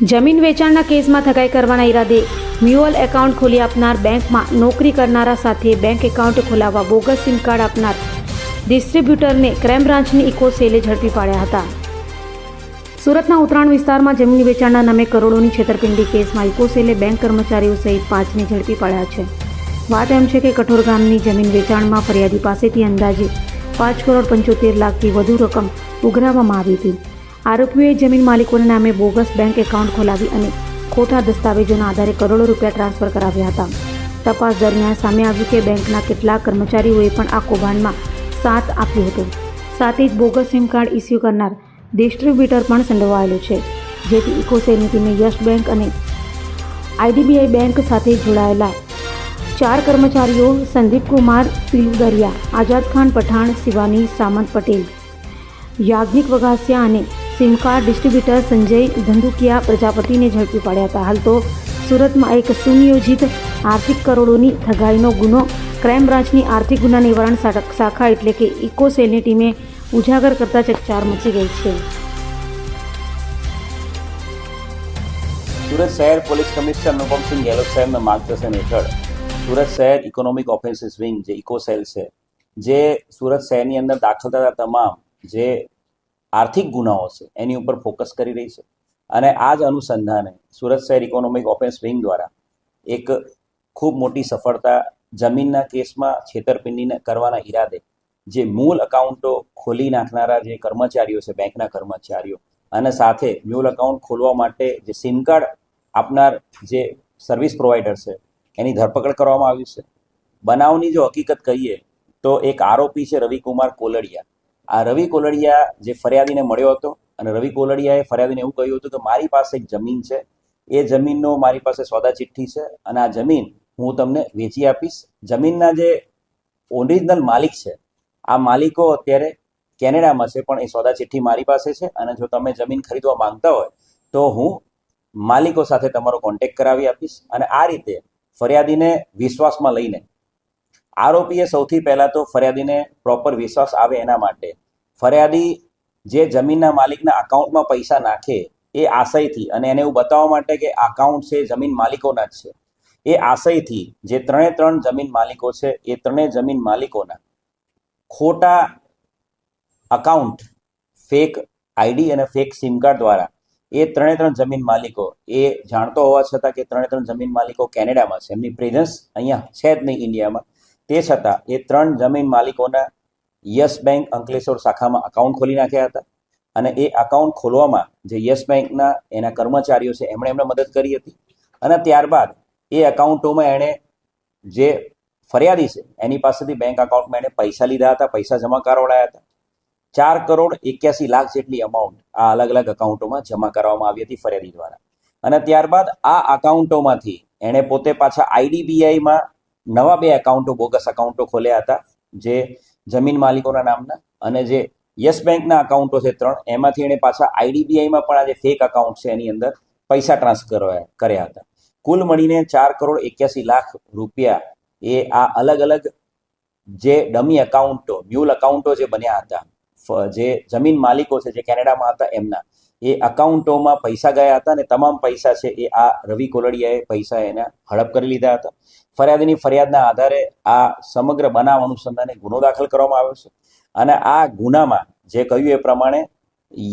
જમીન વેચાણના કેસમાં ઠગાઈ કરવાના ઈરાદે મ્યુઅલ એકાઉન્ટ ખોલી આપનાર બેંકમાં નોકરી કરનારા સાથે બેંક એકાઉન્ટ ખોલાવવા બોગસ સિમ કાર્ડ આપનાર ડિસ્ટ્રીબ્યુટરને ક્રાઇમ બ્રાન્ચની ઇકો સેલે ઝડપી પાડ્યા હતા. સુરતના ઉત્તરાયણ વિસ્તારમાં જમીન વેચાણના નામે કરોડોની છેતરપિંડી કેસમાં ઇકો સેલે બેંક કર્મચારીઓ સહિત 5ને ઝડપી પાડ્યા છે. વાત એમ છે કે કઠોર ગામની જમીન વેચાણમાં ફરિયાદી પાસેથી અંદાજે 5,75,00,000થી વધુ રકમ ઉઘરાવવામાં આવી હતી. આરોપીઓએ જમીન માલિકોના નામે બોગસ બેંક એકાઉન્ટ ખોલાવી અને ખોટા દસ્તાવેજોના આધારે કરોડો રૂપિયા ટ્રાન્સફર કરાવ્યા હતા. તપાસ દરમિયાન સામે આવ્યું કે બેંકના કેટલાક કર્મચારીઓએ પણ આ કૌભાંડમાં સાથ આપ્યો હતો. સાથે જ બોગસ સિમ કાર્ડ ઇસ્યુ કરનાર ડિસ્ટ્રીબ્યુટર પણ સંડોવાયેલો છે, જેથી ઇકોસેલની ટીમે યસ બેંક અને આઈડીબીઆઈ બેંક સાથે જોડાયેલા 4 કર્મચારીઓ સંદીપ કુમાર પિલુદરિયા, આઝાદ ખાન પઠાણ, શિવાની સામંત પટેલ, યાજ્ઞિક વઘાસિયા અને સિમ કાર્ડ ડિસ્ટ્રીબ્યુટર સંજય ધંધુકિયા પ્રજાપતિને ઝડપી પાડ્યા હતા. હાલ તો સુરતમાં એક સુનિયોજિત આર્થિક કરોડોની ઠગાઈનો ગુનો ક્રાઇમ બ્રાન્ચની આર્થિક ગુના નિવારણ શાખા એટલે કે ઇકો સેલની ટીમે ઉજાગર કરતા ચકચાર મચી ગઈ છે. સુરત શહેર પોલીસ કમિશનર અનુપમસિંહ ગેહલોત સાહેબના માર્ગદર્શન હેઠળ સુરત શહેર ઇકોનોમિક ઓફેન્સીસ વિંગ જે ઇકો સેલ છે, જે સુરત શહેરની અંદર દાખલ થતા તમામ જે આર્થિક ગુનાઓ છે એની ઉપર ફોકસ કરી રહી છે. અને આ જ અનુસંધાને સુરત શહેર ઇકોનોમિક ઓફેન્સ વિંગ દ્વારા એક ખૂબ મોટી સફળતા જમીનના કેસમાં છેતરપિંડી કરવાના ઈરાદે જે મૂળ અકાઉન્ટો ખોલી નાખનારા જે કર્મચારીઓ છે, બેંકના કર્મચારીઓ, અને સાથે મૂળ અકાઉન્ટ ખોલવા માટે જે સિમ કાર્ડ આપનાર જે સર્વિસ પ્રોવાઈડર છે એની ધરપકડ કરવામાં આવી છે. બનાવની જો હકીકત કહીએ તો એક આરોપી છે રવિકુમાર કોલડિયા. આ રવિ કોલડિયા જે ફરિયાદીને મળ્યો હતો અને રવિ કોલડિયાએ ફરિયાદીને એવું કહ્યું હતું કે મારી પાસે એક જમીન છે, એ જમીનનો મારી પાસે સોદા ચિઠ્ઠી છે અને આ જમીન હું તમને વેચી આપીશ. જમીનના જે ઓરિજિનલ માલિક છે, આ માલિકો અત્યારે કેનેડામાં છે, પણ એ સોદા ચિઠ્ઠી મારી પાસે છે અને જો તમે જમીન ખરીદવા માંગતા હોય તો હું માલિકો સાથે તમારો કોન્ટેક્ટ કરાવી આપીશ. અને આ રીતે ફરિયાદીને વિશ્વાસમાં લઈને આરોપીએ સૌથી પહેલાં તો ફરિયાદીને પ્રોપર વિશ્વાસ આવે એના માટે ફરિયાદી જે જમીનના માલિકના અકાઉન્ટમાં પૈસા નાખે એ આશયથી, અને એને એવું બતાવવા માટે કે અકાઉન્ટ છે જમીન માલિકોના જ છે, એ આશયથી જે 3 જમીન માલિકો છે એ 3 જમીન માલિકોના ખોટા અકાઉન્ટ, ફેક આઈડી અને ફેક સિમ કાર્ડ દ્વારા એ 3 જમીન માલિકો એ જાણતો હોવા છતાં કે 3 જમીન માલિકો કેનેડામાં છે, એમની પ્રેઝન્સ અહીંયા છે જ નહીં ઇન્ડિયામાં, તે છતાં એ 3 જમીન માલિકોના યસ બેંક અંકલેશ્વર શાખામાં અકાઉન્ટ ખોલી નાખ્યા હતા. અને એ અકાઉન્ટ ખોલવામાં જે યસ બેંકના એના કર્મચારીઓ છે એમણે મદદ કરી હતી. અને ત્યારબાદ એ અકાઉન્ટોમાં એણે જે ફરિયાદી છે એની પાસેથી બેંક અકાઉન્ટમાં એણે પૈસા લીધા હતા, પૈસા જમા કરાવડાયા હતા. 4,81,00,000 જેટલી અમાઉન્ટ આ અલગ અલગ અકાઉન્ટોમાં જમા કરવામાં આવી હતી ફરિયાદી દ્વારા. અને ત્યારબાદ આ અકાઉન્ટોમાંથી એણે પોતે પાછા આઈડીબીઆઈમાં નવા 2 એકાઉન્ટો, બોગસ અકાઉન્ટો ખોલ્યા હતા જે જમીન માલિકોના નામના, અને જે યસ બેંકના અકાઉન્ટો છે 3, એમાંથી એણે પાછા આઈડીબીઆઈમાં પણ આ જે ફેક અકાઉન્ટ છે એની અંદર પૈસા ટ્રાન્સફર કર્યા હતા. કુલ મળીને 4,81,00,000 રૂપિયા એ આ અલગ અલગ જે ડમી અકાઉન્ટો, મ્યુલ અકાઉન્ટો જે બન્યા હતા, જે જમીન માલિકો છે જે કેનેડામાં હતા એમના એ અકાઉન્ટોમાં પૈસા ગયા હતા. અને તમામ પૈસા છે એ આ રવિ કોલડિયાએ પૈસા એના હડપ કરી લીધા હતા. ફરિયાદીની ફરિયાદના આધારે આ સમગ્ર બનાવ અનુસંધાને ગુનો દાખલ કરવામાં આવ્યો છે. અને આ ગુનામાં જે કહ્યું એ પ્રમાણે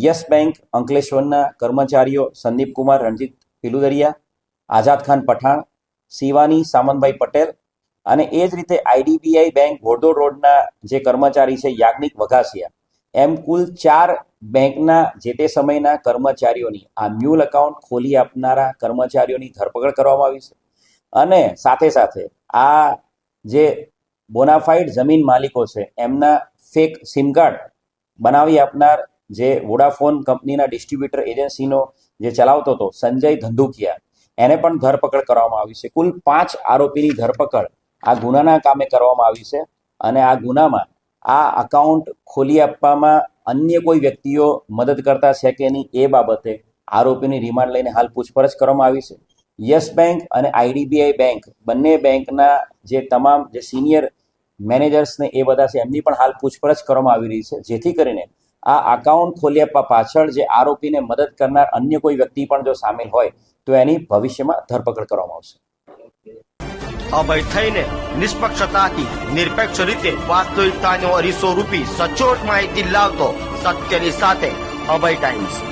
યસ બેંક અંકલેશ્વરના કર્મચારીઓ સંદીપ કુમાર રણજીત પિલુદરિયા, આઝાદ ખાન પઠાણ, શિવાની સામંતભાઈ પટેલ, અને એ જ રીતે આઈડીબીઆઈ બેંક વડોદરા રોડના જે કર્મચારી છે યાજ્ઞિક વઘાસિયા, એમ કુલ 4 બેંકના જે તે સમયના કર્મચારીઓની આ મ્યુલ અકાઉન્ટ ખોલી આપનારા કર્મચારીઓની ધરપકડ કરવામાં આવી છે. અને સાથે સાથે આ જે બોનાફાઇડ જમીન માલિકો છે એમના ફેક સિમ કાર્ડ બનાવી આપનાર જે વોડાફોન કંપનીના ડિસ્ટ્રીબ્યુટર એજન્સીનો જે ચલાવતો હતો સંજય ધંધુકિયા, એને પણ ધરપકડ કરવામાં આવી છે. કુલ 5 આરોપીની ધરપકડ આ ગુનાના કામે કરવામાં આવી છે. અને આ ગુનામાં આ અકાઉન્ટ ખોલી આપવામાં અન્ય કોઈ વ્યક્તિઓ મદદ કરતા છે કે નહીં એ બાબતે આરોપીની રિમાન્ડ લઈને હાલ પૂછપરછ કરવામાં આવી છે. યસ બેંક અને આઈડીબીઆઈ બેંક બંને બેંકના જે તમામ જે સિનિયર મેનેજર્સને એ બધા છે એમની પણ હાલ પૂછપરછ કરવામાં આવી રહી છે, જેથી કરીને આ અકાઉન્ટ ખોલી આપવા પાછળ જે આરોપીને મદદ કરનાર અન્ય કોઈ વ્યક્તિ પણ જો સામેલ હોય તો એની ભવિષ્યમાં ધરપકડ કરવામાં આવશે. અભય થઈને નિષ્પક્ષતાથી નિરપેક્ષ રીતે વાસ્તવિકતાનો અરીસો રૂપી સચોટ માહિતી લાવતો સત્યની સાથે અભય ટાઈમ્સ.